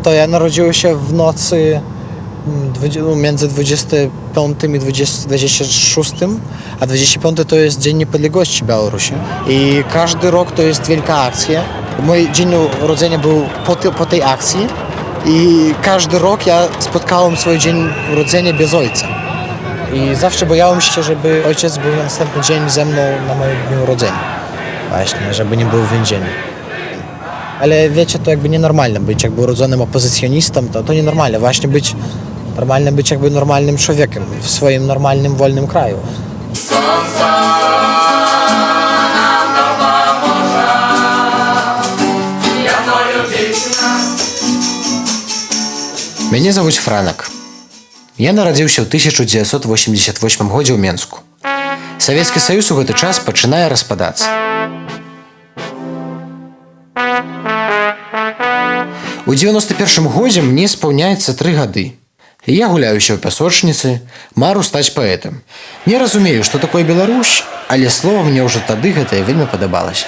to ja narodziłem się w nocy między 25 i 26, a 25 to jest Dzień Niepodległości Białorusi. I każdy rok to jest wielka akcja. Mój dzień urodzenia był po tej akcji i każdy rok ja spotkałem swój dzień urodzenia bez ojca. I zawsze bałem się, żeby ojciec był na następny dzień ze mną na moim dniu urodzenia. Właśnie, żeby nie był w więzieniu. Ale wiecie, to jakby nienormalne być jakby urodzonym opozycjonistą, to nienormalne. Właśnie być jakby normalnym człowiekiem w swoim normalnym, wolnym kraju. Mnie зовут Франак. Я нарадзіўся ў 1988 годзе ў Менску. Савецкі Саюз у гэты час пачынае распадацца. У 91 годзе мне спаўняецца 3 гады. Я гуляюся ў пясочніцы, мару стаць паэтам. Не разумею, што такое Беларусь, але слова мне ўжо тады гэтае вельмі падабалася.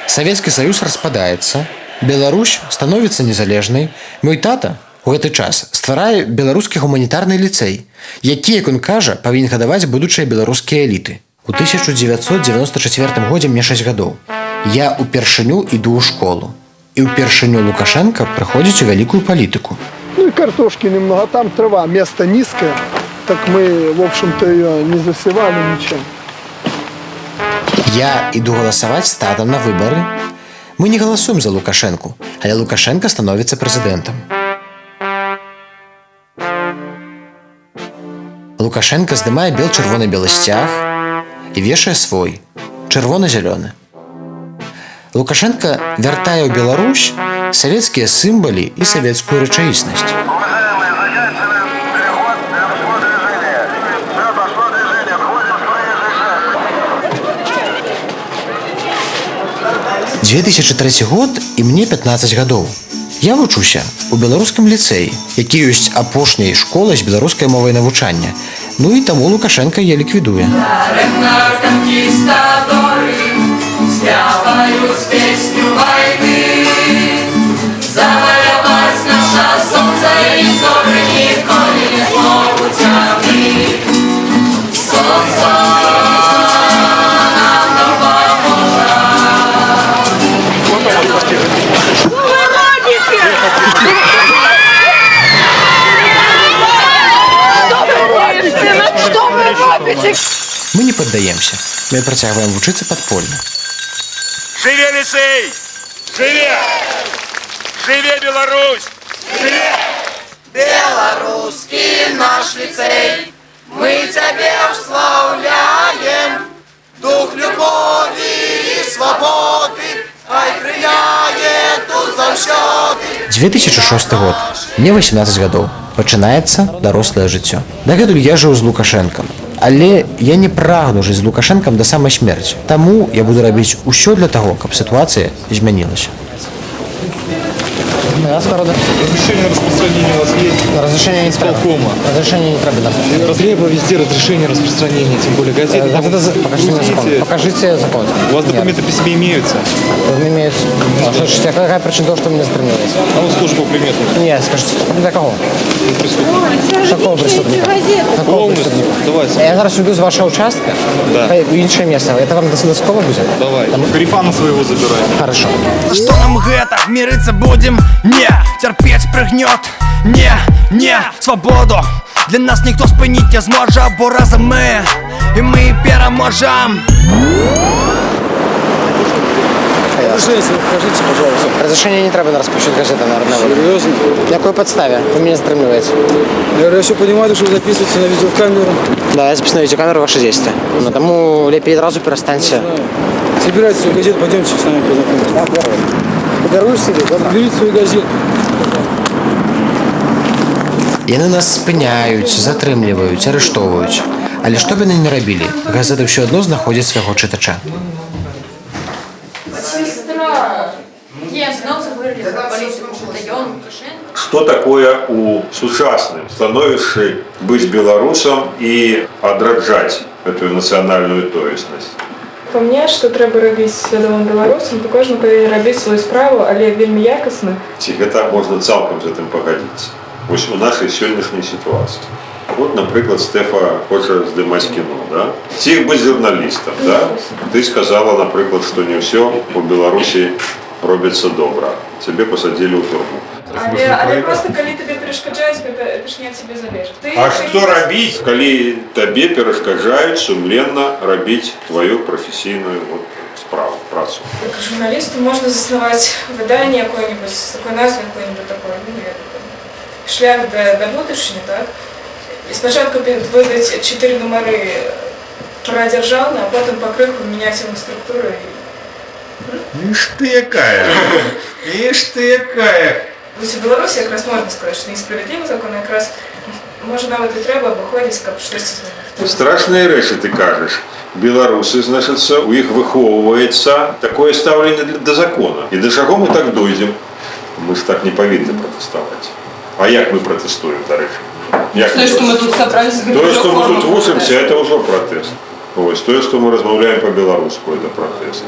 Савецкі Саюз распадаецца, Беларусь становіцца незалежнай. Мой тата у гэты час стварае беларускі гуманітарны ліцэй, які, як ён кажа, павінен гадаваць будучыя беларускія эліты. У 1994 годзе мне 6 гадоў. Я ўпершыню іду ў школу. І ўпершыню Лукашенко прыходзіць у вялікую палітыку. Ну и картошки немного, там трава, место низкое, так мы, в общем-то, ее не засевали ничем. Я іду галасаваць з татам на выбары. Мы не галасуем за Лукашенку, але Лукашенко становіцца прэзідэнтам. Лукашенко здымае бел-чырвоны-белы сцяг і вешае свой, чырвона-зялёны. Лукашенко вяртае ў Беларусь савецкія сімвалы і савецкую рэчаіснасць. — 2003 год і мне 15 гадоў. Я вучуся ў беларускім ліцэі, які ёсць апошняй школай з беларускай мовай навучання. Ну і таму Лукашенко я ліквідуе. Спяваюць песню вайны, заваяваць наша сонца і зоры ніколі не змогуць яны. Сонца нам дапаможа. Што вы робіце? Што вы робіце? Мы не паддаемся. Мы працягваем вучыцца падпольна. Живе лицей! Живе! Живе Беларусь! Живе! Белорусский наш лицей, мы тебя уславляем. Дух любови и свободы, хай крыляе тут заўсёды. 2006 год. Мне 18 гадоў. Пачынаецца дарослае жыццё. Дагэтуль я жыў з Лукашенком. Але я не прагну жыць з Лукашенком да самай смерці. Таму я буду рабіць усё для таго, каб сітуацыя змянілася. Разрешение распространения у вас есть? Разрешение не треба. Разрешение не треба. Требую везде разрешение распространения, тем более газеты. Покажите мне закон. Покажите закон. У вас документы по себе имеются? Имеются. Слушайте, а какая причина того, что меня затримываете? А вот служба приметы. Нет, скажите, для кого? Преступник. Какого преступника? Какого преступника? Давайте. Я зараз уйду з вашого участка в інше місце. Это вам досудове буде? Давай. Карифана своего забирай. Хорошо. За что нам гэта? Мириться будем? Не, терпеть пригнет. Не, свободу для нас ніхто спинить не зможе, бо разом ми, і ми переможем. Скажите, пожалуйста. Разрешение не треба на розпочатку газети «Народна воля». Серьезно? На какой подставе вы меня затримливаете? Я все понимаю, что вы записываете на видеокамеру. Да, я записываю на видеокамеру ваши действия. Но тому лепей одразу перестаньте. Собирайте свою газету, пойдемте с нами познакомимся. Подаруешь себе? Берите свою газету. Яны нас спыняюць, затрымліваюць, арыштоўваюць. Але што б яны не рабілі, газета ўсё адно знаходзіць свайго чытача. Что такое у сучасным Па мне, што трэба рабіць свядомым беларусам, то кожны павінен рабіць сваю справу, але вельмі якасна. Ці гэта можна цалкам з гэтым пагадзіцца. Вось у нашай сённяшняй сітуацыі. Вот, напрыклад, Стэфа хоча здымаць кіно, да? Ці быць журналістам, да? Ты сказала, напрыклад, што не ўсё у Беларусі робіцца добра. Цябе пасадзілі ў турму. Але проста калі табе перашкаджаюць, гэта ж не ад цябе залежыць. А што рабіць, калі табе перашкаджаюць сумленна рабіць тваю прафесійную справу, працу? Как журналісту можна заснаваць выданне якое-нибудь з такой назвай, якое-нибудь такое, шлях да будучыні, так? І спачатку выдаць 4 нумары пра дзяржаўны, а потым пакрыху мяняць яму структуру. Ишь ты якая! Ишь ты якая! Вось у Беларусі якраз можна сказаць, што несправядлівы закон, якраз можа нават і трэба абыходзіць, каб штосьці змяніць. Страшныя рэчы ты кажаш. Беларусы, значыцца, у іх выхоўваецца такое стаўленне да закона. І да чаго мы так дойдзем? Мы ж так не павінны пратэставаць. А як мы пратэстуем, дарэчы? Тое, што мы тут сабраліся... Тое, што мы тут вучымся, это ўжо пратэст. Вось, тое, што мы размаўляем па-беларуску, это пратэст.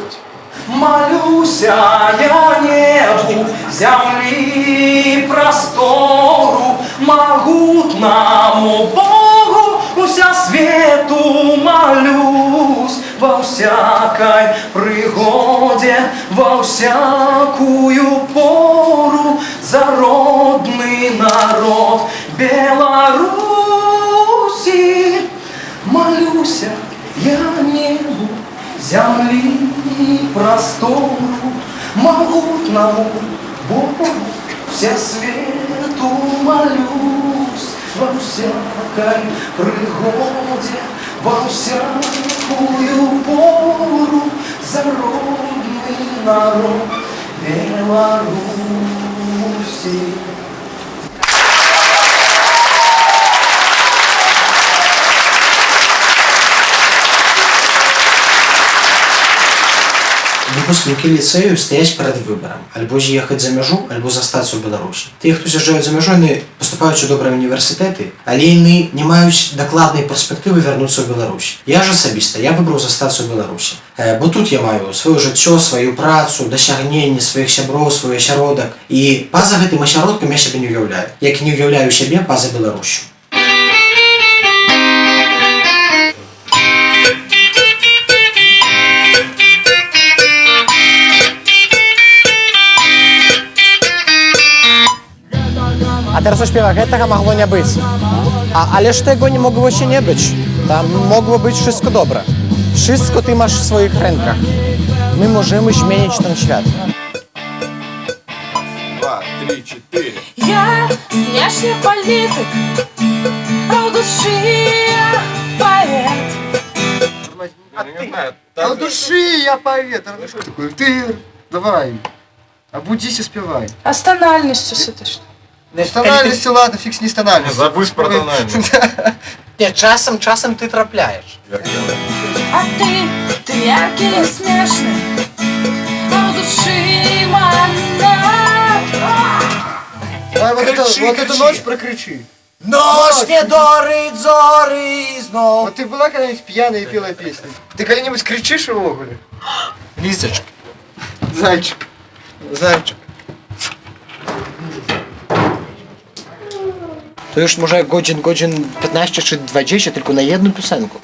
Молюся я небу, землі простору, могутному Богу, уся свету молюсь, во всякой пригоде, во всякую пору, за родный народ Беларуси. Молюся я небу, земли простору, могутному Богу, вся свету молюсь, во всякой пригоде, во всякую пору, за родный народ Беларуси. Выпускнікі ліцэю стаяць перад выбарам. Альбо з'ехаць за мяжу, альбо застацца ў Беларусі. Тыя, хто з'язджаюць за мяжу, яны паступаюць у добрыя універсітэты, але яны не маюць дакладнай перспектывы вярнуцца ў Беларусь. Я ж асабіста, я выбраў застацца ў Беларусі. Бо тут я маю сваё жыццё, сваю працу, дасягненні сваіх сяброў, свой асяродак. І па-за гэтым асяродкам я сябе не ўяўляю. Як не ўяўляю сябе па-за Беларусю. A teraz zaśpiewa, tego mogło nie być. Ależ tego nie mogło się nie być. Tam mogło być wszystko dobre. Wszystko ty masz w swoich rękach. My możemy zmienić ten świat. 2, 3, 4. Я внешний политик, а в душе я поэт. А в души я поэт. Такой, ты давай, обудись и спевай. А с тональностью это что? С тональностью, ладно, фиг с ней с тональностью. Забудь про тональність. Nie, czasem ty trafiasz. А ты яркий и смешный, а в душе манна. Давай вот эту ночь прокричи. Ночь не дорит зоры знов. Вот ты была когда-нибудь пьяная и пела песни? Ты когда-нибудь кричишь его, Оля? Лисочка. Зайчик. Зайчик. To już może godzin 15 czy 20 tylko na jedną piosenkę.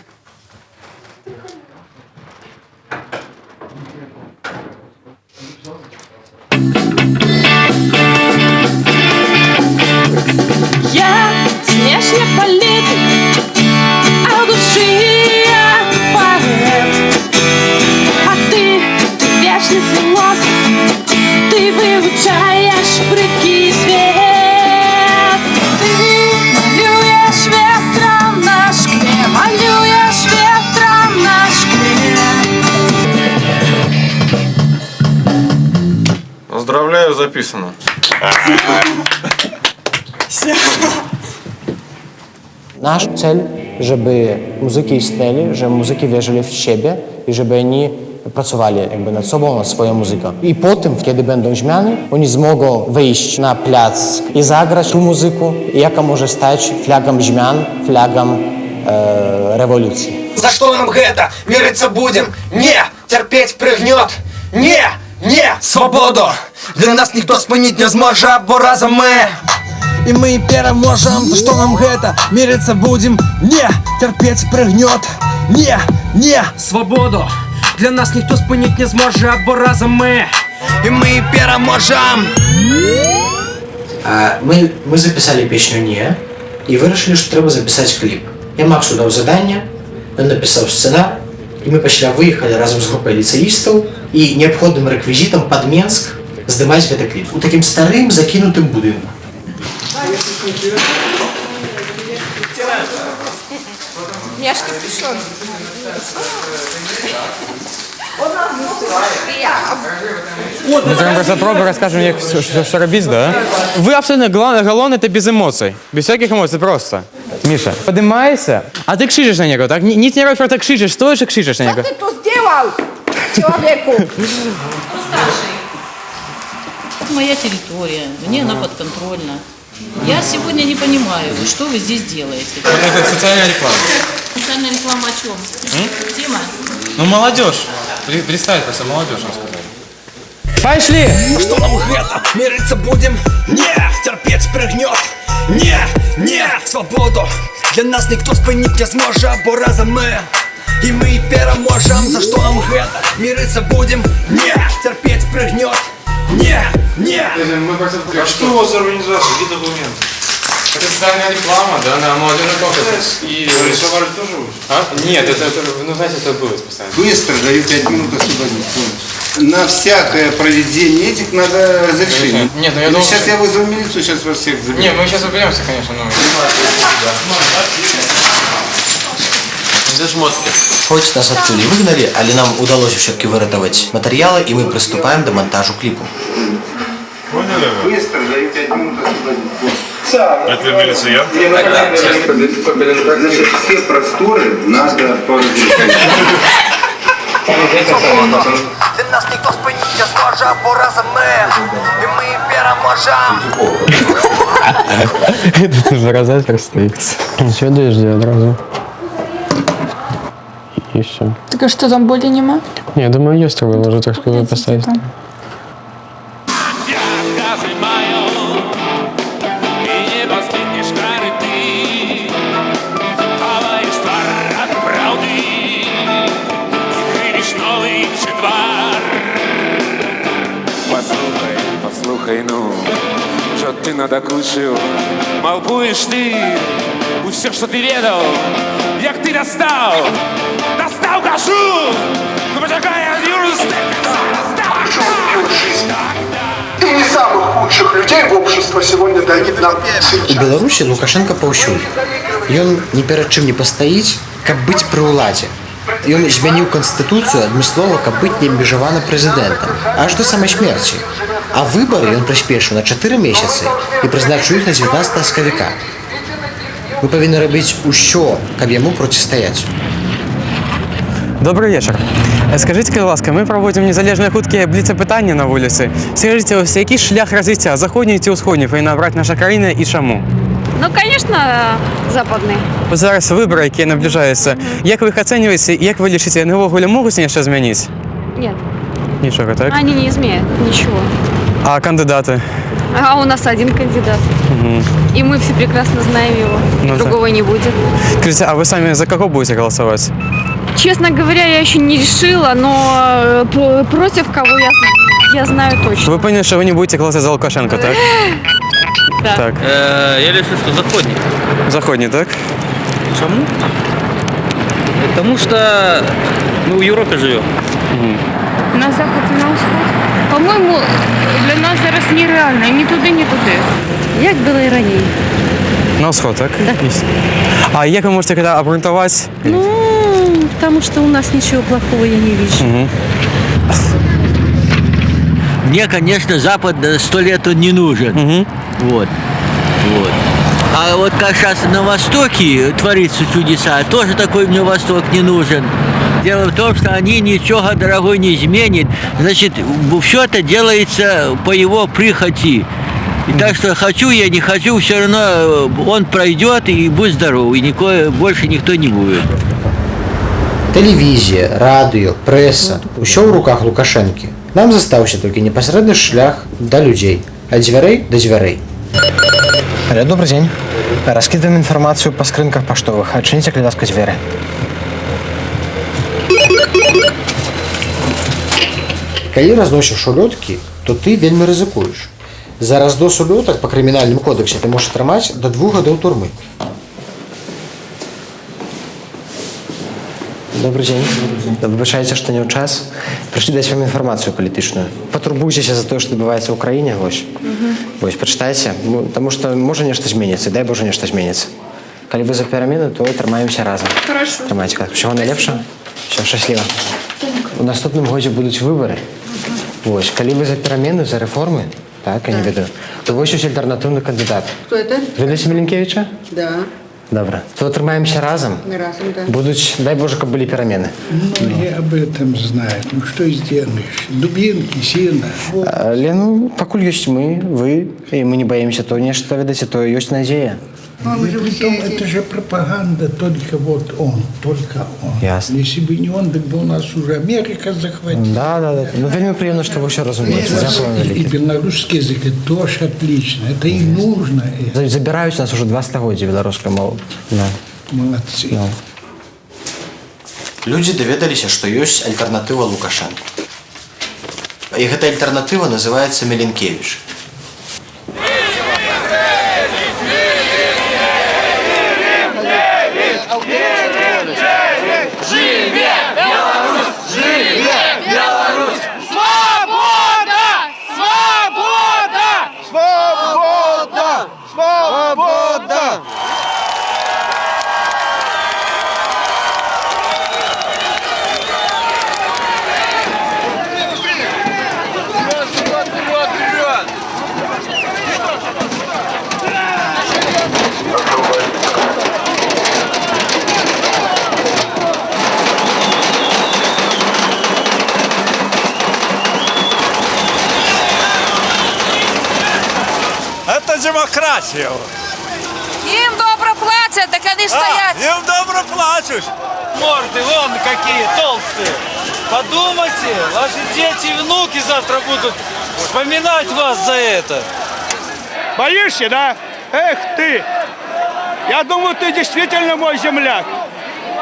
Я внешний политик, а в душе я поэт. А ты вечный философ, ты вывучаешь прыгкий свет. Малюешь ветром на шкле, малюешь ветром на шкле. Поздравляю, записано. Nasz cel, żeby muzyki istnieli, żeby muzyki wierzyli w siebie i żeby oni pracowali jakby nad sobą, nad swoją muzyką. I potem, kiedy będą zmiany, oni zmogą wyjść na plac i zagrać tą muzykę, jaka może stać flagą zmian, flagą rewolucji. За что нам гэта? Мириться будем? Не! терпеть пригнет. Не, свободу для нас ніхто спинить не зможе, бо разом ми. І ми переможем, за що нам гэта, мириться будем. Не, терпеть пригнет. Не, свободу для нас ніхто спинить не зможе, бо разом ми. І ми переможем. Мы записали песню «Не» и вырашили, что треба записать клип. Я Максу дал задание, он написал сценарий, и мы пошли выехали разом с группой лицеистов и необходимым реквизитом под Менск здымать этот клип. У таким старым закинутым будинком. Яшка пішов. Ми зробимо просто пробу, розкажемо, як що робити, да? Ви абсолютно головне це без емоцій. Без всяких емоцій, просто. Міша, поднимайся, а ты кшичешь на него, так? Не тренируешь, просто кшичешь, стоишь и кшичешь на него. Что ты тут сделал человеку? Моя территория, мне она подконтрольна. Я сегодня не понимаю, что вы здесь делаете. Это социальная реклама. Социальная реклама о чем? Тема? Ну, молодежь. Представь просто, молодежь, вам сказали. Пошли! Что нам гэта, мириться будем. Не, терпеть пригнет. Не, свободу для нас никто спинить не зможе, бо разом мы. И мы переможем, за что нам гэта, мириться будем. Не, терпеть пригнет. Не. А что у вас за организация? Где документы? Это социальная реклама, да, на молодежный конкурс. И... Рисовали тоже вы? А? Нет, это, ну, знаете, это было специально. Быстро, даю 5 минут освободить. На всякое проведение этих надо разрешение. Нет, ну я думал, Сейчас что- я вызову милицию, сейчас вас всех заберу. Не, мы сейчас уберемся, конечно, но... Хоть нас оттуда и выгнали, але нам удалось все-таки выратовать материалы, и мы приступаем до монтажу клипа. Поняли вы? Быстро, даю 5 минут освободить. Это милиция? Значит, все просторы надо по разрешению. Для нас никто спинить не зможе, бо разом ми. І ми переможем. Это же розетка стоит. Ничего, дожди одразу. И все. Так а что там боли нема? Не, я думаю, есть трубы, можно так сказать, поставить. Послухай, ну, що ти надокучив, мав будеш ти усе, що ти ведав, як ти достав, кажу, ну почекай, И не самых худших людей в общество сегодня дают нам. У Беларусі Лукашенко паўсюль. Ён ні перад чым не пастаіць, каб быць пры ўладзе. Ён змяніў канстытуцыю адмыслова, каб быць неабмежавана прэзідэнтам, аж до самай смерці. А выбары ён прыспешыў на 4 месяцы і прызначыў іх на 19 сакавіка. Мы павінны рабіць усё, каб яму процістаяць. Добрый вечер. Скажите, будь ласка, мы проводим незалежные худкие бліцапытання на вулиці. Скажите, ось який шлях развития заходній ці усходній повинна брати наша країна і чому? Ну, конечно, западный. Ось зараз вибори, які наближаються. Як ви їх оцінюєте, як ви лічите, вони вогулі можуть нічого змінити? Нет, Нічого, так? они не изменят ничего. А кандидати? А у нас один кандидат. И мы все прекрасно знаем его. Ну, Другого не будет. Скажите, а вы сами за кого будете голосовать? Честно говоря, я еще не решила, но против кого я знаю точно. Вы поняли, что вы не будете голосовать за Лукашенко, так? Да. Так. Я решил, что заходник. Заходний, так? Почему? Потому что мы в Европе живем. На заход і на сход. По-моєму, для нас зараз нереально. Ні туди, ні туди. Як було і раніше. На сход, так? Да. А як ви можете когда обґрунтувати? Ну, потому что у нас ничего плохого я не вижу. Мне, конечно, Запад 100 лет он не нужен. Вот. А вот как сейчас на Востоке творится чудеса, тоже такой мне Восток не нужен. Дело в том, что они ничего, дорогой, не изменят. Значит, все это делается по его прихоти. И так что хочу я, не хочу, все равно он пройдет и будь здоров. И больше никто не будет. Тэлевізія, радыё, прэса, усё ў руках Лукашэнкі. Нам застаўся толькі непасрэдны шлях да людзей, ад дзвярэй да дзвярэй. Алло, добрый день. Раскидываем информацию по скрынках поштовых. Отчините, калі ласка, дзверы. Калі разносіш улёткі, то ты вельмі рызыкуеш. За разнос улётак по крымінальным кодексе ты можаш атрымаць до 2 гадоў турмы. Добрый день. Выбачайце, што не ў час. Прышлі даць вам інфармацыю палітычную. Патурбуйцеся за тое, што адбываецца ў краіне, вось. Вось, пачытайце, таму што можа нешта зменіцца, дай Божа нешта зменіцца. Калі вы за перамены, то трымаемся разам. Хорошо. Трымайце, усяго найлепшага. Всё, шчасліва. У наступным годзе будуць выбары. Вось, калі вы за перамены, за рэформы, так, я не ведаю, то вось ось альтэрнатыўны кандыдат. Кто это? Ведаеце Міленкевіча? Да. Добра. То трымаемся разом. Разом, да. Будуть, дай Боже, как были перемены. Многие об этом знают. Ну что сделаешь? Дубинки, сильно. Але, ну, покуль есть мы, вы, и мы не боимся, то нечто, видите, то есть надея. Притом, это же пропаганда, только вот он, только он. Ясно. Если бы не он, так бы у нас уже Америка захватила. Да. Ну, вельми приятно, что вы все разумеете. И белорусский язык тоже отлично. Это и нужно. Забирают нас уже 2 стагоддзя беларускай мовы. Да. Молодцы. Да. Люди даведаліся, што ёсць альтэрнатыва Лукашенко. І гэта альтэрнатыва называецца Міленкевіч. Это демократия. Им добро платят, так они стоят. Им добро платят. Морды вон какие толстые. Подумайте, ваши дети и внуки завтра будут вспоминать вас за это. Боишься, да? Эх ты! Я думаю, ты действительно мой земляк.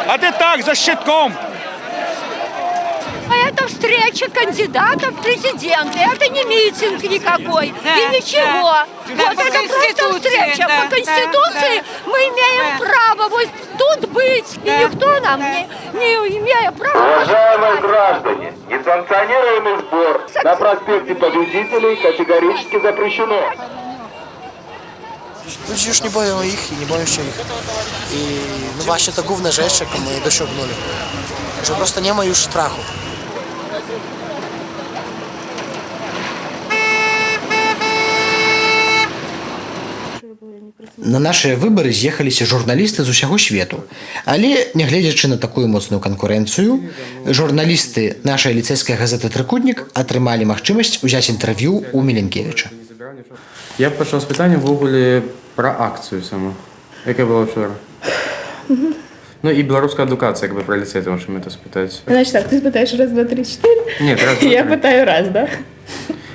А ты так, за щитком. А это встреча кандидатов в президенты. Это не митинг никакой. И ничего. Вот это просто встреча. По Конституции мы имеем право вот тут быть. И никто нам не имея права. Уважаемые граждане, несанкционированный сбор на проспекте Победителей категорически запрещено. Ludzie już nie boją ich i nie boją się ich. I no właśnie to główna rzecz, jaką my dosiągnęli. Że po prostu nie ma już strachu. На нашыя выбары з'ехаліся журналісты з усяго свету. Але, нягледзячы на такую моцную канкурэнцыю, журналісты нашай ліцэйскай газеты «Трыкутнік» атрымалі магчымасць узяць інтэрв'ю ў Міленкевіча. Я б пачаў з пытання ввогуле пра акцыю саму. Якая была вчора? Ну і беларуская адукацыя, як бы пра ліцэй, тому що ми це спитають. Значит так, ты спытаешь раз, два, три, четыре? Нет, раз, два, Я три. пытаю раз, да?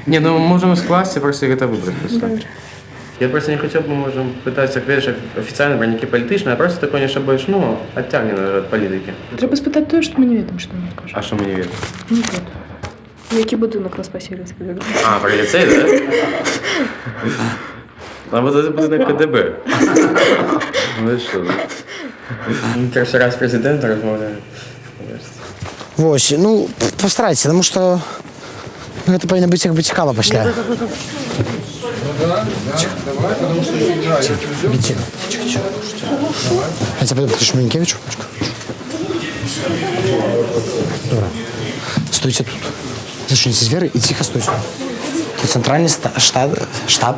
Не, ну можемо скласти, просто гэта выбраць. Я просто не хотел бы, можем пытаться, видишь, официально про некие политичные, а просто такое нечто больше, ну, оттягнено от політики. Треба спитати те, що ми не відомо, що нам скажуть. А що ми не відомо? Ну, от. Який будинок нас посілять, сказали. А, про ліцей, да? А вот это будинок КДБ. Ну що? Перший раз президент розмовляє. Вось, ну, постарайтеся, тому що гэта павінна быць як бы цікава пасля. Хотя бы подпишешь Миленкевичу. Добро. Стойте тут. Зачините двери и тихо стойте. Тут центральный штаб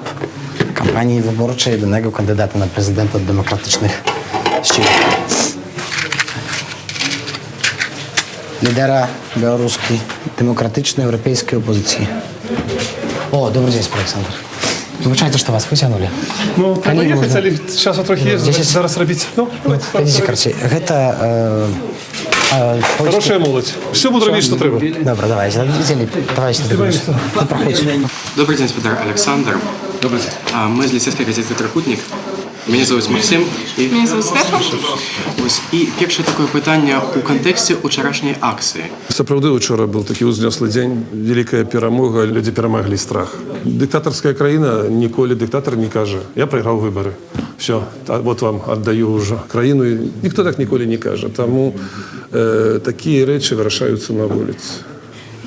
кампании выборчей одного кандидата на президента демократичных сил. Лидера белорусской демократичной европейской оппозиции. О, добрый день, Александр. Вибачайте, що вас витягнули. Ну, треба їхати, але часу трохи є, зараз робити. Ну, Подивіться, карці. Гэта Хорошая молодь. Все буде робити, що треба. Добре, давай, давай сюди. Проходь. Добрый день, господа. Александр. Добрый день. Мы из ліцейської газети «Трикутник». Мене звуть Максим. Мене звуть Стефан. Ось, і перше таке питання у контексті вчорашньої акції. Справді, вчора був такий узнеслий день, велика перемога, люди перемогли страх. Диктаторська країна, ніколи диктатор не каже, я програв вибори. Все, от вам віддаю вже країну. І ніхто так ніколи не каже. Тому такі речі вирішаються на вулиці.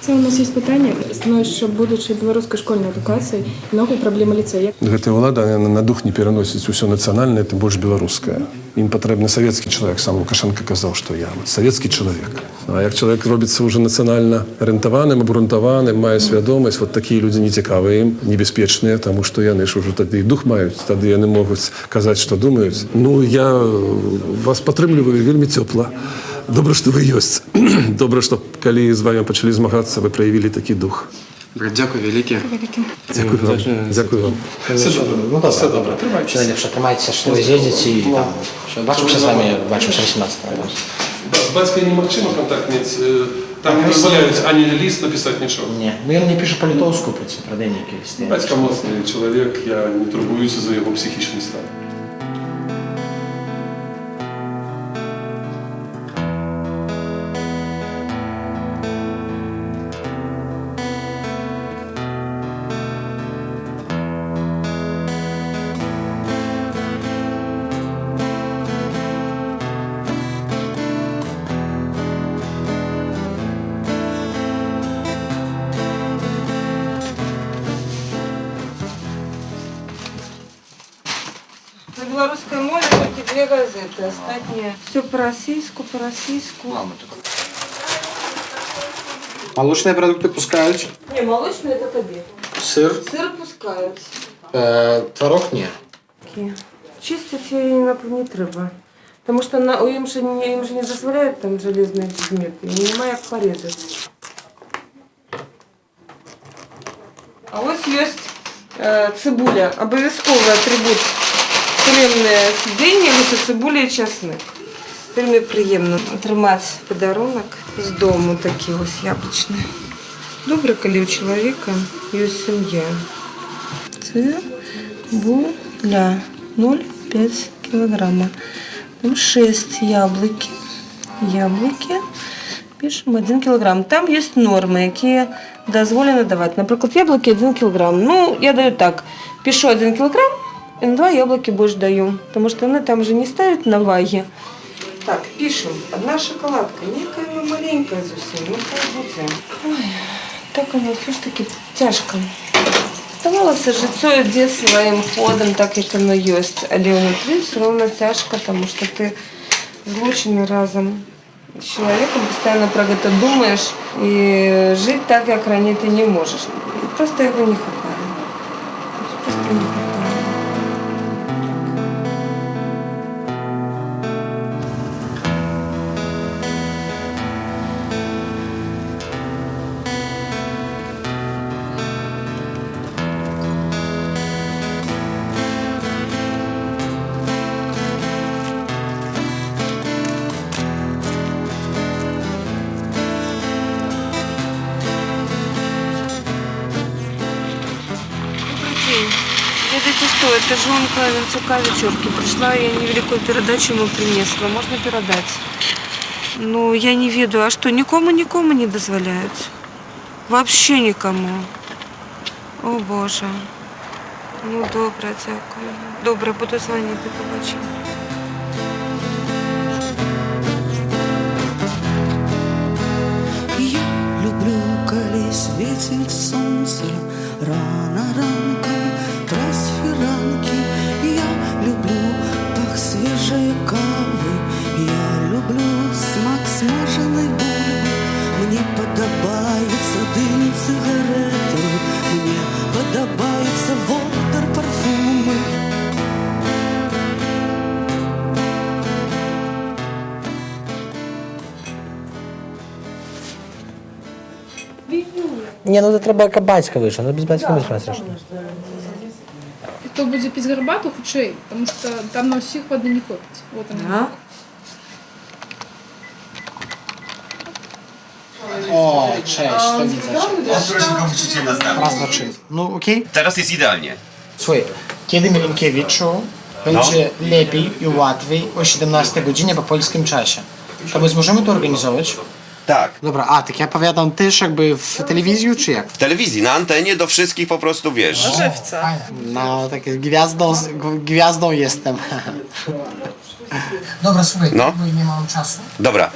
Це у нас є питання, знаєш, що будучи білоруською школьною адукацією, много проблем ліцею. Гэта ўлада на дух не пераносіць усё нацыянальнае, тым больш беларускае. Ім патрэбны савецкі чалавек, сам Лукашенко казаў, што я савецкі чалавек. А як чалавек робіцца ўжо нацыянальна арыентаваным, абрунтаваным, мае свядомасць, вот такія людзі не цікавыя ім, небяспечныя, таму што яны ж ужо тады дух маюць, тады яны могуць казаць, што думаюць. Ну, я вас падтрымліваю вельмі цёпла. Добра, што вы ёсць. Добра, што калі з вами пачалі змагацца, вы праявілі такі дух. Дякую велике. Дякую вам. Дякую вам. Все добре. Найлепше тримайтеся, що ви з'їздите і там. Бачимося з вами, бачимося 18-го. З бацькою немагчыма контакт мець. Там не дазваляюць ані ліст напісаць нічого. Ні. Ну ён не піша па-літоўску, правда, нейкі лісты. Бацька моцны чалавек, я не турбуюся за яго псіхічны стан. На белорусской мове только 2 газеты, остальные все по-российску, по-российску. Молочні продукти пускають? Не, молочные это тебе. Сир? Сыр пускают. Творог ні. Чистить її не треба. Тому що їм же не дозволяють там железні предмети, і немає як порізати. А ось є цибуля, обов'язковий атрибут тюремне сидіння, це цибуля і часник. Вельми приємно отримати подарунок з дому, такий ось яблучний. Добре, коли у чоловіка є сім'я. Цибуля 0,5 кілограма. Там 6 яблуки. Яблуки. Пишемо 1 кілограм. Там є норми, які дозволено давати. Наприклад, яблуки 1 кілограм. Ну, я даю так. Пишу 1 кілограм, и на 2 яблоки больше даю. Потому что они там же не ставят на ваги. Так, пишем. 1 шоколадка. Некая маленькая совсем. Ну, пойдите. Ой, так оно все ж таки тяжко. Здавалося, життя йде своїм ходом, так як воно є. Але внутрі все одно тяжко, тому що ти злучений разом з чоловіком, постійно про це думаєш, і жити так, як раніше, ти не можеш. Просто його не вистачає. Просто не вистачає. Видите что, это жонка Винцука вечерки пришла, я невеликую передачу ему принесла. Можно передать? Ну, я не ведаю, а что, никому не дозволяют? Вообще никому. О, Боже. Ну, добре, дякую. Добре, буду звонити, до побачення. Я люблю, коли світить сонце рано ранком, трансферанки. Я люблю пах свежей кави, я люблю смак смаженой бульби. Мне подобається дим сигарети, мне подобається водор парфуми. Ні, ну це треба як батька вийшов, ну без батька не страшно. Хто буде піти гарбату, худший, тому що там на всіх води не хватить. Вот она. O, cześć, to widzę cię. Raz, dwa, trzy. No okej. Teraz jest idealnie. Słuchaj, kiedy Milinkiewiczu będzie lepiej i łatwiej o 17 godzinie po polskim czasie? To my możemy to organizować? Tak. Dobra, a tak ja powiadam też jakby w telewizji, czy jak? W telewizji, na antenie do wszystkich po prostu wiesz. No, tak gwiazdą jestem. Dobra, słuchaj, No. bo nie mam czasu. Dobra.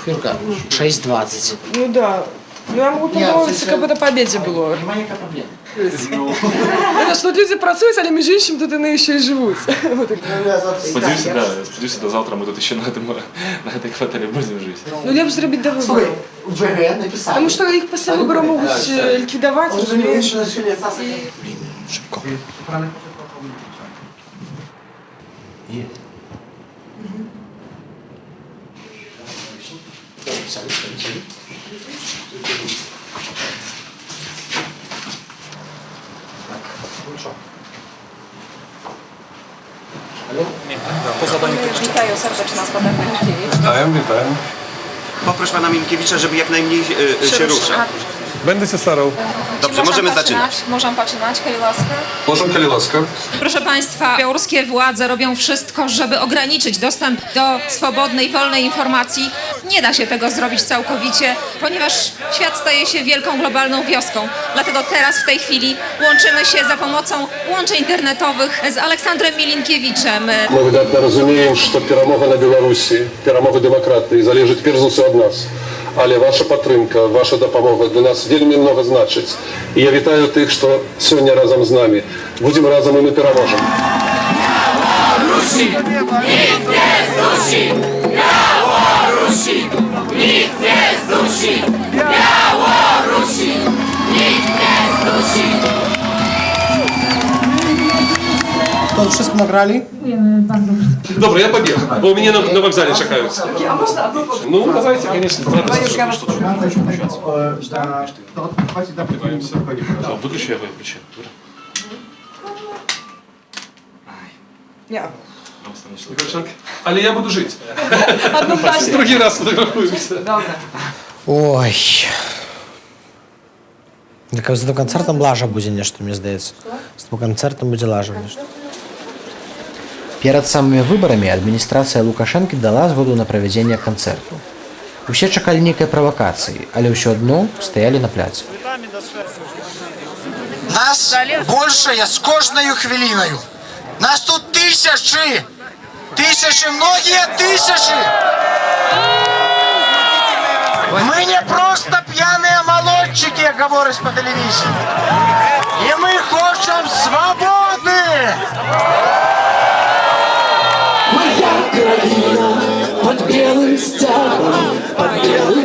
Chwilkę, 6:20. Ну да. Ну я могу домовитися, как бы это по обеде было. Немає проблем. Это что люди працюють, але між іншим тут вони ще й живуть. Сподіваюся, до завтра ми тут ще на этой квартирі будемо жити. Ну лепш зробити до виборів. ВГ написали. Тому що їх після виборів можуть ліквідувати, розумієш? Szybko. Witają serdecznie z Panem Milinkiewicz. Witam, witam. Poproszę pana Milinkiewicza, żeby jak najmniej się ruszał. Będę się starał. Dobrze, możemy zaczynać. Możemy zaczynać, koли ласка. Możemy, koли łaska. Proszę Państwa, białoruskie władze robią wszystko, żeby ograniczyć dostęp do swobodnej, wolnej informacji. Nie da się tego zrobić całkowicie, ponieważ świat staje się wielką globalną wioską. Dlatego teraz, w tej chwili, łączymy się za pomocą łączy internetowych z Aleksandrem Milinkiewiczem. My wydatnie rozumiemy, że перемога na Białorusi, перемога demokracji zależy перш за все od nas. Ale wasza podtrzymka, wasza dopomoga dla nas wiele mnogo znaczyć. I ja witaję tych, co сегодня razem z nami. Będziemy razem i my переможем. Białorusi! Nikt nie zdusi! Białorusi! Nikt nie zdusi! Białorusi! Nikt nie zdusi! To wszystko nagrali? Dobra, ja побег, bo mnie na wokzale czekają. Ну, давайте, конечно. Выключи, я выключу. Ale ja буду жить. Drugi raz fotografujемся. Ой. Так з тим концертом лажа буде нешта, мені здається. З тим концертом буде лажа нешта. Перед самымі выбарамі адміністрацыя Лукашэнкі дала згоду на правядзенне канцэрту. Усе чакалі нейкай правакацыі, але ўсё адно стаялі на пляцы. Нас большее з кожною хвилиною. Нас тут тысячи! Тысячи, многие тысячи! Мы не просто пьяные молодчики, як говориш по телевізії. І ми хочемо свободи! Моя країна под белым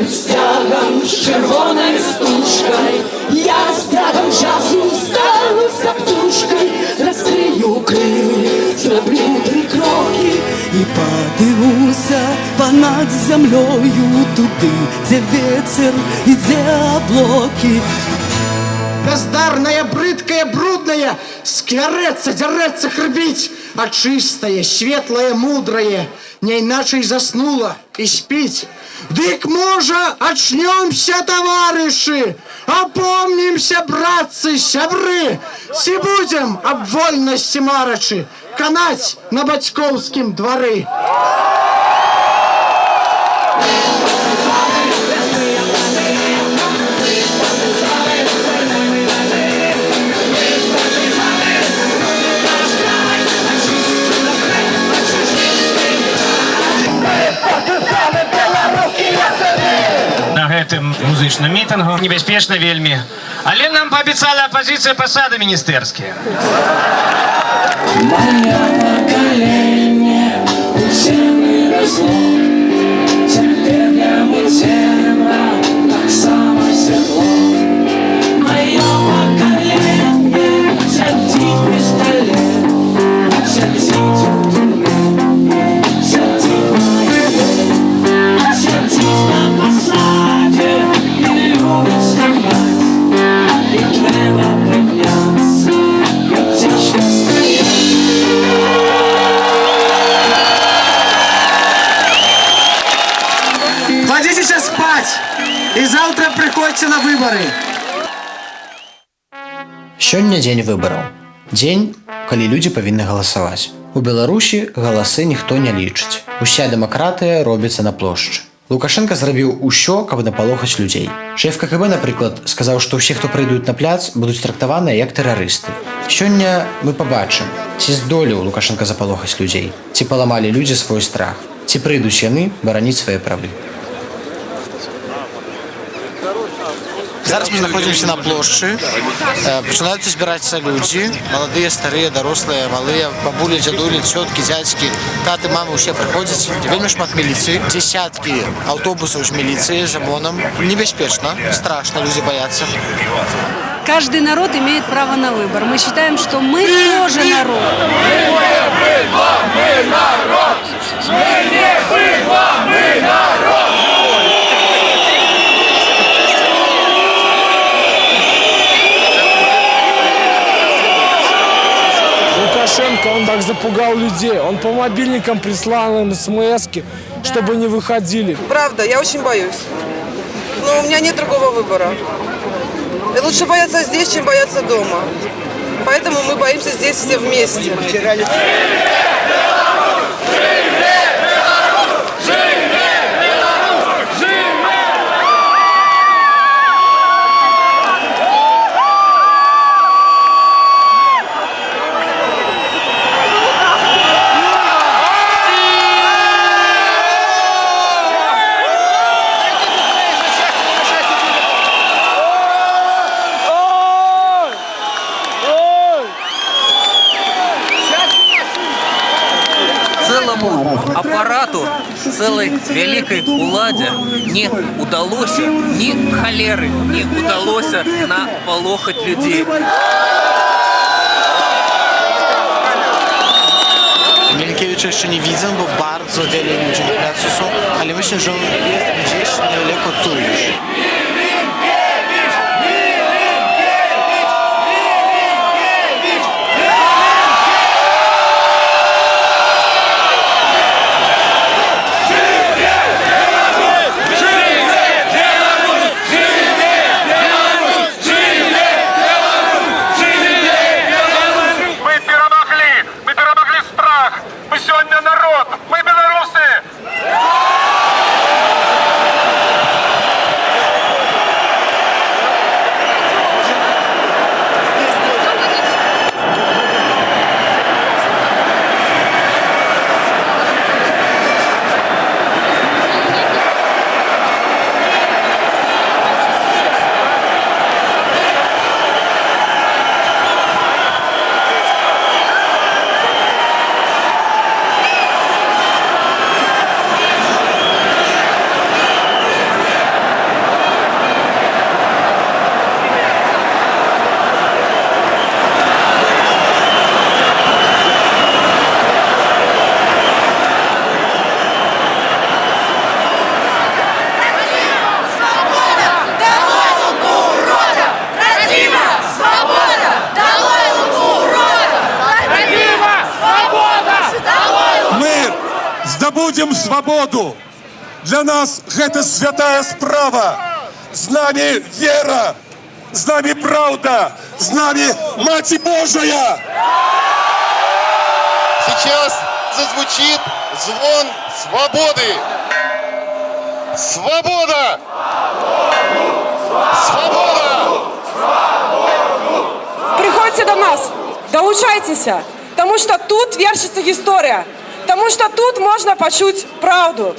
стягом, с червоной стужкой. Я стягом часу стану за птушкой, раскрию крылья, зроблю 3 кроки і поднимуся понад землею туди, де ветер і де облаки. Бездарная, брыдкая, брудная, сквереться, дереться, хрбить, а чистое, светлое, мудрое, не иначе заснула и спить. Дык, можа, очнемся, товарищи, опомнимся, братцы, сябры, си будем об вольности марачи канать на батьковским дворы. На гэтым музычным мітынгу небяспечна вельмі. Але нам паабяцала апазіцыя пасады міністэрскія. Моє покоління у цемрі росло, терпінням у темра так само світло. Моє покоління сядіть при столі, сядіть у тюрмі, сядіть на єві, сядіть на посаді і любить стогнать, і треба піднятися, як тяжко стоять. Кладите Приходзьце на выборы. Сёння дзень выбараў. Дзень, калі людзі павінны галасаваць. У Беларусі галасы ніхто не лічыць. Уся дэмакратыя робіцца на плошчы. Лукашенко зрабіў усё, каб напалохаць людзей. Шэф КГБ, напрыклад, сказаў, што ўсе, хто прыйдуць на пляц, будуць трактаваныя як тэрарысты. Сёння мы пабачым, ці здолеў Лукашенко запалохаць людзей, ці паламалі людзі свой страх, ці прыйдуць яны бараніць свае правы. Зараз мы знаходзімся на плошчы. Пачынаюцца збірацца людзі, маладыя, старыя, дарослыя, малыя, бабулі, дзядулі, цёткі, дзядзькі, таты, мамы, усе прыходзяць. Вельмі шмат міліцыі, дзесяткі аўтобусаў з міліцыяй, з ОМОНом. Небяспечна, страшно, люди боятся. Каждый народ имеет право на выбор. Мы считаем, что мы тоже народ. Мы народ! Мы не быдло, мы народ! Лукашенко, он так запугал людей. Он по мобильникам прислал им смс-ки, чтобы не выходили. Правда, я очень боюсь. Но у меня нет другого выбора. И лучше бояться здесь, чем бояться дома. Поэтому мы боимся здесь все вместе. Апарату целой великой уладе не удалось ни холеры, не удалось наполохать людей. Mielkiewicza jeszcze nie widzę, bo bardzo wiele ludzi na placu są, ale myślę, że on jest gdzieś niedaleko tu już. Здобудем свободу. Для нас это святая справа. С нами вера, с нами правда, с нами Мать Божия. Сейчас зазвучит звон свободы. Свобода! Свобода! Приходите до нас, долучайтесь, потому что тут вершится история. Потому что тут можно почуть правду.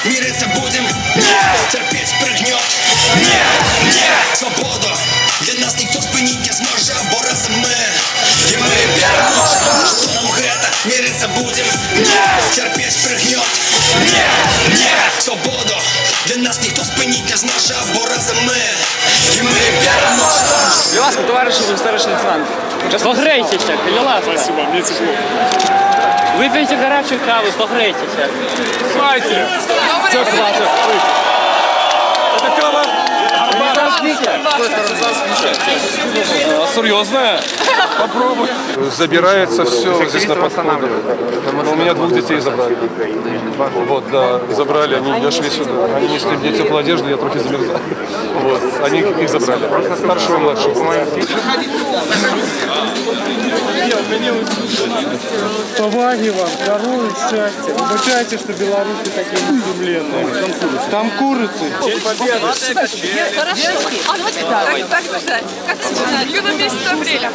Мириться будем? Нет! Терпеть пригнет? Нет! Нет! Свободу для нас никто спинить не зможе, бо разом ми. І ми переможемо. Що нам гэта? Мириться будем? Нет! Терпеть пригнет? Нет! Нет! Свободу для нас никто спинить не зможе, бо разом ми. І ми переможемо. Будь ласка, товариші старший лейтенант. Погрейтеся, будь ласка. Спасибо, мне тепло. Выпейте горячую каву, погрейтеся. Хватит! Все, хватит. Это кава. Серьезно? Попробуй. Забирается все здесь на подходе. У меня 2 детей забрали. Вот, да, забрали, они меня шли сюда. Они несли мне теплую одежду, я трохи замерзал. Вот, они их забрали. Старшего и младшего. Поваги вам, здоровья, счастья. Выбачайте, что белорусы такие неземленные. Там курицы. День Победы. Хорошо. А давайте так держать. Как начинать? Юна месяца апреля.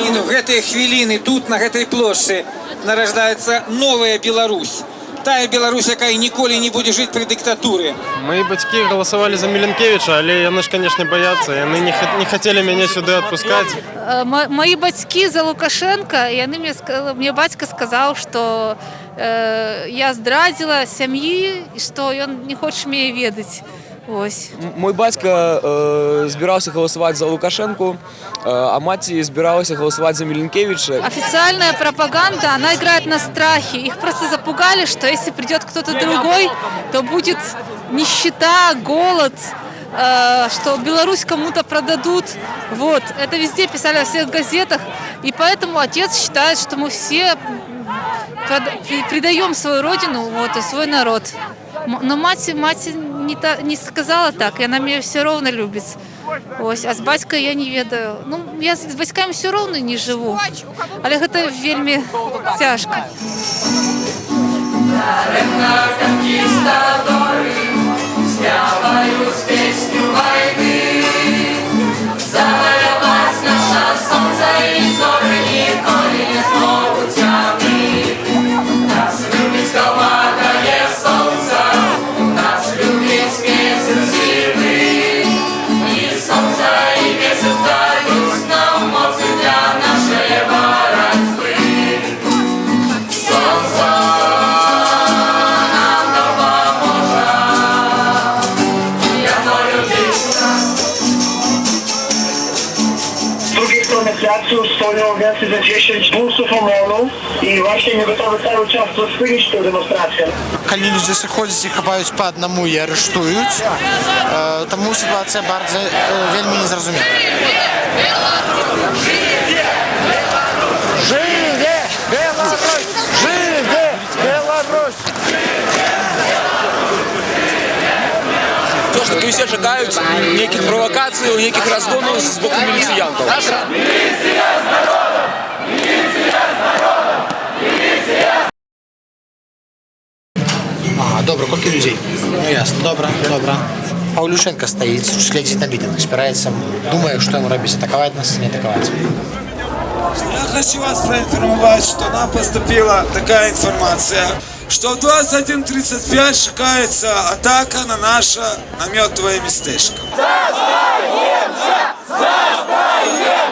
І в гэтыя хвіліны тут, на гэтай плошчы, нараждаецца новая Беларусь. Тая Беларусь, якая ніколі не будзе жыць пры дыктатуры. Мои бацькі голосовали за Міленкевича, але яны ж, конечно, боятся. Яны не хотели меня сюда отпускать. Мои бацькі за Лукашенко, и мне батька сказал, что я здрадзіла сям'і, и что он не хочет меня ведать. Ось. Мой бацька збираўся галасаваць за Лукашенко, а маці збіралася галасаваць за Миленкевича. Официальная пропаганда, она играет на страхе. Их просто запугали, что если придет кто-то другой, то будет нищета, голод, что Беларусь кому-то продадут. Вот. Это везде писали во всех газетах. И поэтому отец считает, что мы все предаем свою родину, вот, и свой народ. Но мать не сказала так, и она меня все равно любит. Ось, а з бацькою я не ведаю. Ну, я з бацьками все равно не живу. Але гэта вельми тяжко. Spełnią więcej niż 10 busów OMON-u i właśnie nie gotowy cały czas rozpylić tę demonstrację. Коли люди заходять і хапають по одному і арештують, тому ситуація bardzo вельми незрозуміла. Живе Беларусь! Живе Беларусь! То, что все чекають неких провокацій, неких розгонів з боку міліціянтів. Ага, добре, скільки людей? Ну ясно, добре. Павлюшенко стоїть, следить на митинг, спирается, думает, что ему робить, атаковать нас, не атаковать. Я хочу вас проинформовать, что нам поступила такая информация, что в 21:35 чекается атака на наше наметовое местечко.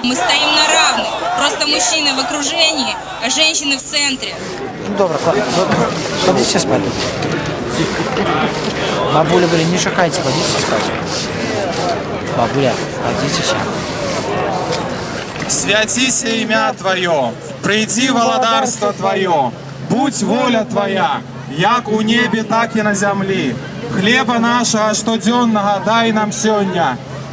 Мы стоим на равных, просто мужчины в окружении, а женщины в центре. Добре, ходите спать. Бабуля, блин, не шакайте, ходите спать. Бабуля, ходите спать. Святися ім'я Твоє, прийди володарство Твоє, будь воля Твоя, як у небі, так і на землі. Хлеба нашего щоденного дай нам сьогодні,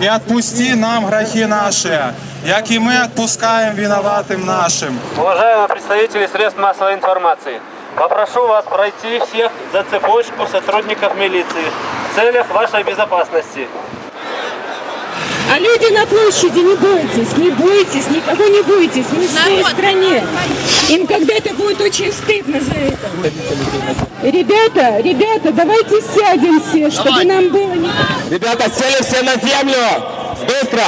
і отпусти нам грехи наши, як і ми отпускаем виноватым нашим. Уважаемые представители средств массовой информации, попрошу вас пройти всех за цепочку сотрудников милиции в целях вашей безопасности. А люди на площади, не бойтесь, никого не бойтесь, мы в своей стране. Им когда-то будет очень стыдно за это. Ребята, давайте сядем все, чтобы нам было не... Ребята, сели все на землю! Быстро!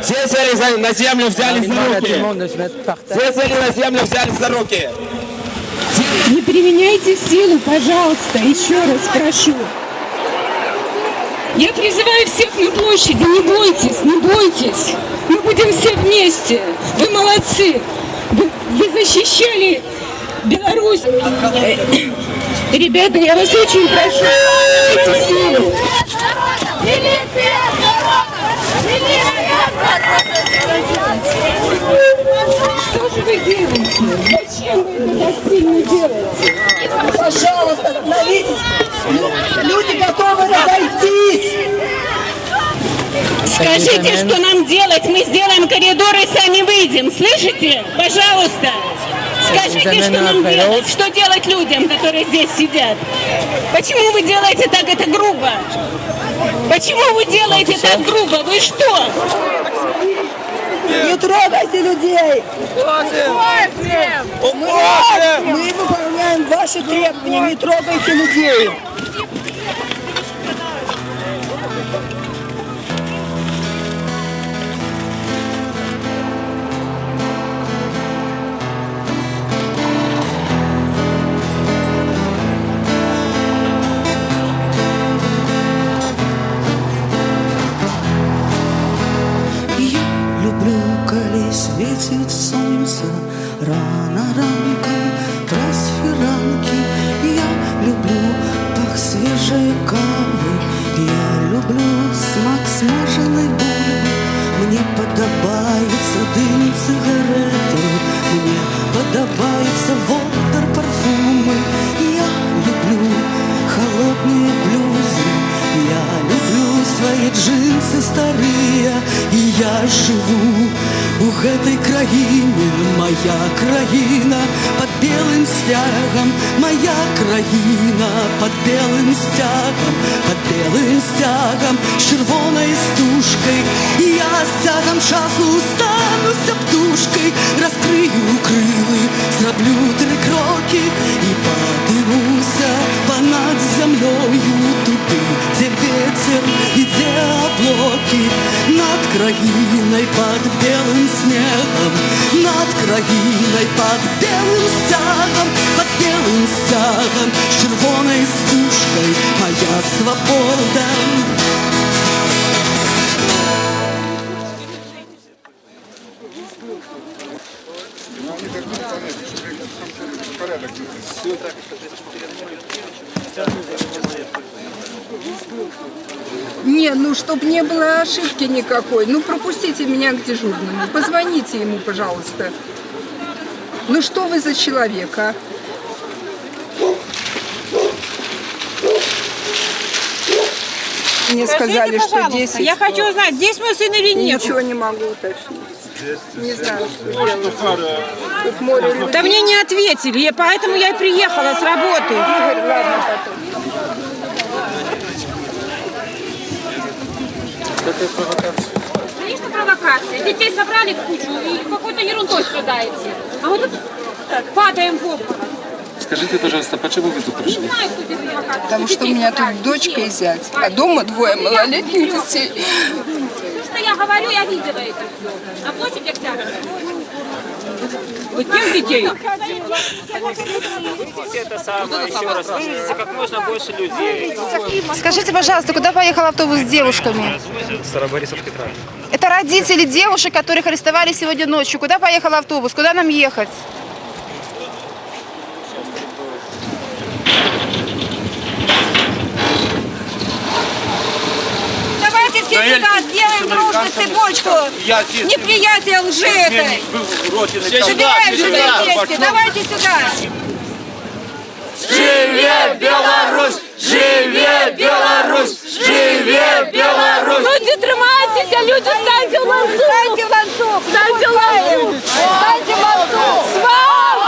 Все сели на землю, взялись за руки! Все сели на землю, взялись за руки! Не применяйте силу, пожалуйста, еще раз прошу. Я призываю всех на площади, не бойтесь, не бойтесь. Мы будем все вместе. Вы молодцы. Вы защищали Беларусь. Ребята, я вас очень прошу. Что же вы делаете? Зачем вы это так сильно делаете? Пожалуйста, остановитесь. Люди готовы разойтись. Скажите, что нам делать? Мы сделаем коридор и сами выйдем. Слышите? Пожалуйста. Скажите, что нам делать? Что делать людям, которые здесь сидят? Почему вы делаете так это грубо? Почему вы делаете так грубо? Вы что? Не трогайте людей! Мы выполняем ваши требования, не трогайте людей! Светит солнце рано ранком, трансферанки. Я люблю пах свежей кавы, я люблю смак смаженной бульбы. Мне подобается дым сигареты, мне подобается водор парфумы. Я люблю холодные блюзы, я люблю свои джинсы старые, и я живу у этой краине, моя краина под белым стягом, моя краина под белым стягом, под белым стягом, с червоной стужкой. И я стягом часу стануся птушкой, раскрию крылы, зроблю 3 кроки и поднимуся понад землею туды, где ветер и где облаки, над краиной под белым снегом, над краиной под белым стягом, под белым стягом, с червоной стужкой моя свобода. Не, ну, чтобы не было ошибки никакой, ну, пропустите меня к дежурному, позвоните ему, пожалуйста. Ну, что вы за человек, а? Мне сказали, что 10. Я хочу узнать, здесь мой сын или нет? Ничего не могу уточнить. Не знаю, что делать. Тут море людей. Да мне не ответили, поэтому я и приехала с работы. Игорь, ладно, потом. Какая провокация? Конечно, провокация. Детей собрали в кучу и какой-то ерундой страдаете. А мы тут падаем в обморок. Скажите, пожалуйста, почему вы тут пришли? Потому что у меня тут дочка и зять, а дома 2 малолетних детей. Что я говорю, я видела это все. На площади Октябрьской. Вот тех детей. Это самое, еще раз, вывезите как можно больше людей. Скажите, пожалуйста, куда поехал автобус с девушками? Староборисовский тракт. Это родители девушек, которых арестовали сегодня ночью. Куда поехал автобус? Куда нам ехать? Давайте все сюда, сделаем дружно цепочку. Неприятие лжи этой. Собираемся вместе, давайте сюда. Живе Беларусь! Живе Беларусь! Живе Беларусь! Люди, тримайтеся, люди, станьте в ланцюг! Станьте в ланцюг! Станьте в ланцюг! Станьте в ланцюг! Свободу!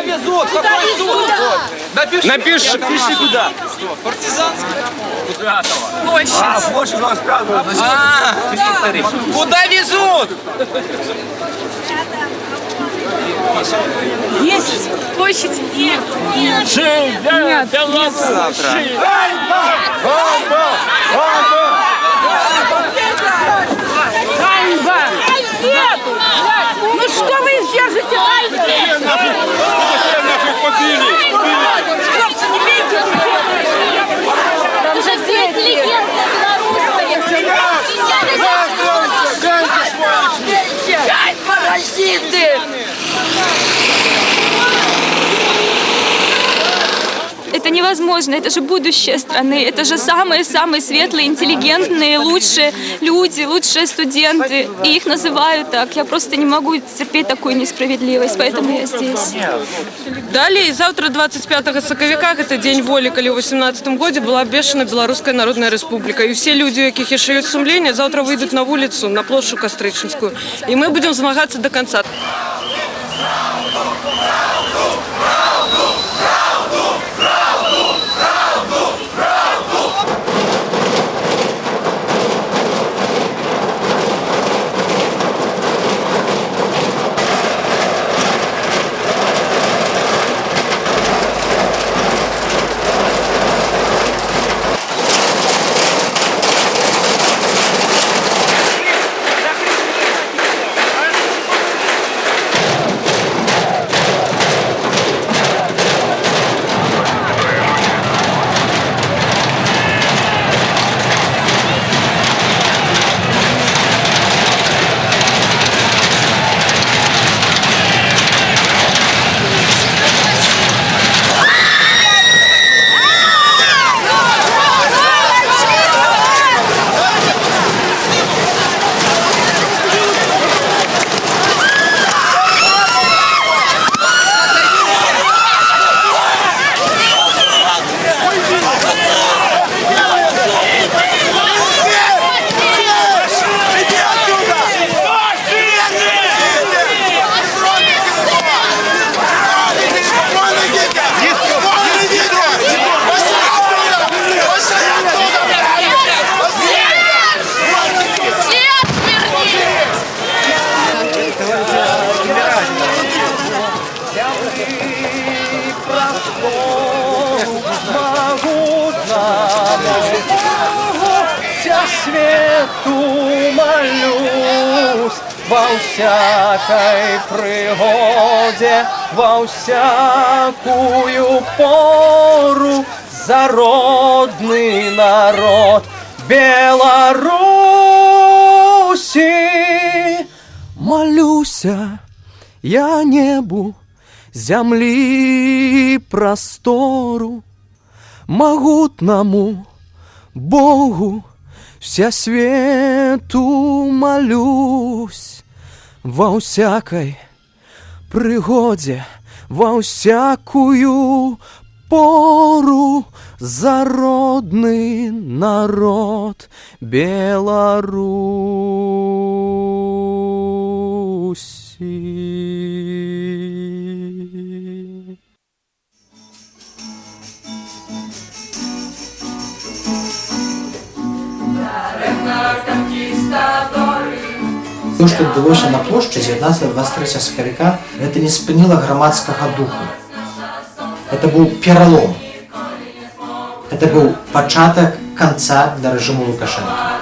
везут? Какой суд? Напиши куда. Партизанский. Площадь. Куда везут? Есть площадь? Нет. Нет. Завтра. Ну что вы их держите? Там же все интеллигенция белорусская. Паразиты! Это невозможно, это же будущее страны, это же самые-самые светлые, интеллигентные, лучшие люди, лучшие студенты, и их называют так. Я просто не могу терпеть такую несправедливость, поэтому я здесь. Далее, завтра, 25 соковика, это День воли, коли у 18 году была обвешана Белорусская Народная Республика. И все люди, у яких еще есть сумление, завтра выйдут на улицу, на площадь Костричинскую. И мы будем змагаться до конца. Во всякой пригоде, во всякую пору, за родный народ Беларуси. Молюся я небу, земли простору, могутному Богу всесвету молюсь. Во всякой пригоде, во всякую пору, за родный народ Беларуси. То, что удалось на площади 19-23 соковика, это не спынило громадского духа. Это был перелом. Это был початок конца для режима Лукашенко.